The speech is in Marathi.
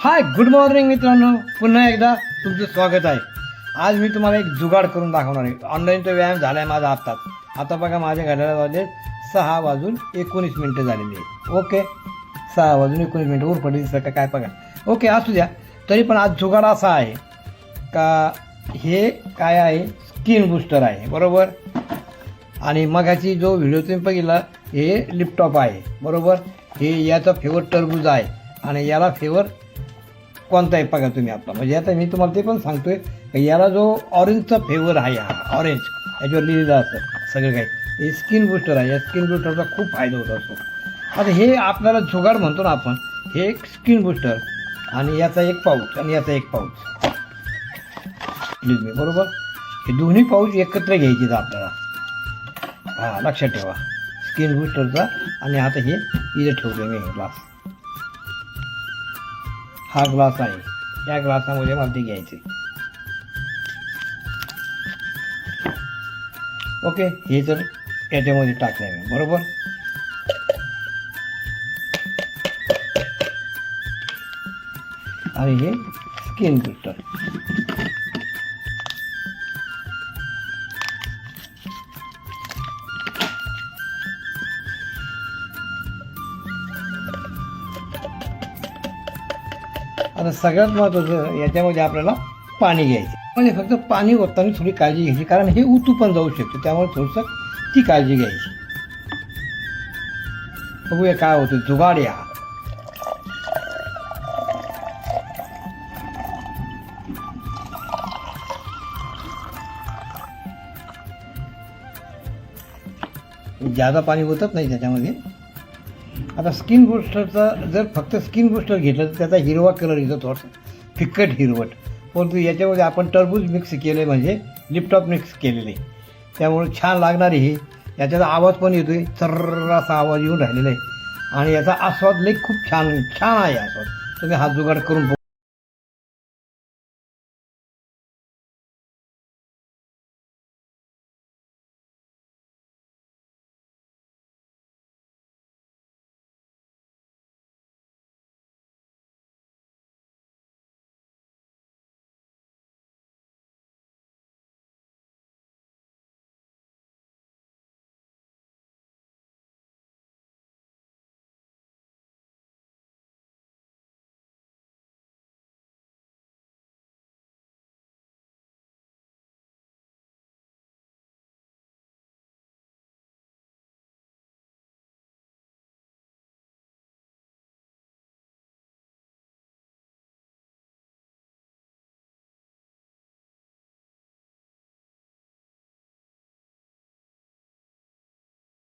हाय गुड मॉर्निंग मित्रांनो, पुन्हा एकदा तुमचं स्वागत आहे. आज मी तुम्हाला एक जुगाड करून दाखवणार आहे. ऑनलाईनचा व्यायाम झाला आहे माझा आत्ताच. आता बघा माझ्या घड्याला वाजले 6:19 झालेली आहे. ओके, 6:19 उरपडी दिसतं काय बघा. ओके, असू द्या. तरी पण आज जुगाड असा आहे का हे काय आहे, स्किन बूस्टर आहे बरोबर. आणि मगाची जो व्हिडिओ तुम्ही बघितला हे लॅपटॉप आहे बरोबर. हे याचा फेवर टरबूज आहे आणि याला फेवर कोणता आहे बघा तुम्ही आता. म्हणजे आता मी तुम्हाला ते पण सांगतोय की याला जो ऑरेंजचा फेवर आहे, हा ऑरेंज याच्यावर लिहिलेलं असतं सगळं काही. हे स्किन बूस्टर आहे. या स्किन बूस्टरचा खूप फायदा होत असतो. आता हे आपल्याला जुगाड म्हणतो ना आपण, हे एक स्किन बूस्टर आणि याचा एक पाऊच आणि याचा एक पाऊच प्लीज मी बरोबर. हे दोन्ही पाऊच एकत्र घ्यायचे आपल्याला. हां, लक्षात ठेवा, स्किन बूस्टरचा. आणि आता हे इथे ठेवले मी ग्लास. हा ग्लास आहे, या ग्लासामध्ये मला ते घ्यायचे. ओके, हे तर याच्यामध्ये टाकलं मी बरोबर. आणि हे स्किन बूस्टर. आता सगळ्यात महत्त्वाचं याच्यामध्ये आपल्याला पाणी घ्यायचं. म्हणजे फक्त पाणी ओतताना थोडी काळजी घ्यायची, कारण हे उतू पण जाऊ शकते. त्यामुळे थोडंसं ती काळजी घ्यायची. बघूया काय होतं. जुगाड या जादा पाणी ओतत नाही त्याच्यामध्ये. आता स्किन बूस्टरचा जर फक्त स्किन बूस्टर घेतलं तर त्याचा हिरवा कलर येतो, थोडासा फिक्कट हिरवट. परंतु याच्यामध्ये आपण टरबूज मिक्स केलं आहे, म्हणजे लॅपटॉप मिक्स केलेलं आहे. त्यामुळे छान लागणारे हे. याच्याचा आवाज पण येतो आहे, सर्रासा आवाज येऊन राहिलेला आहे. आणि याचा आस्वाद लई खूप छान छान आहे आस्वाद. तुम्ही हा जुगाड करून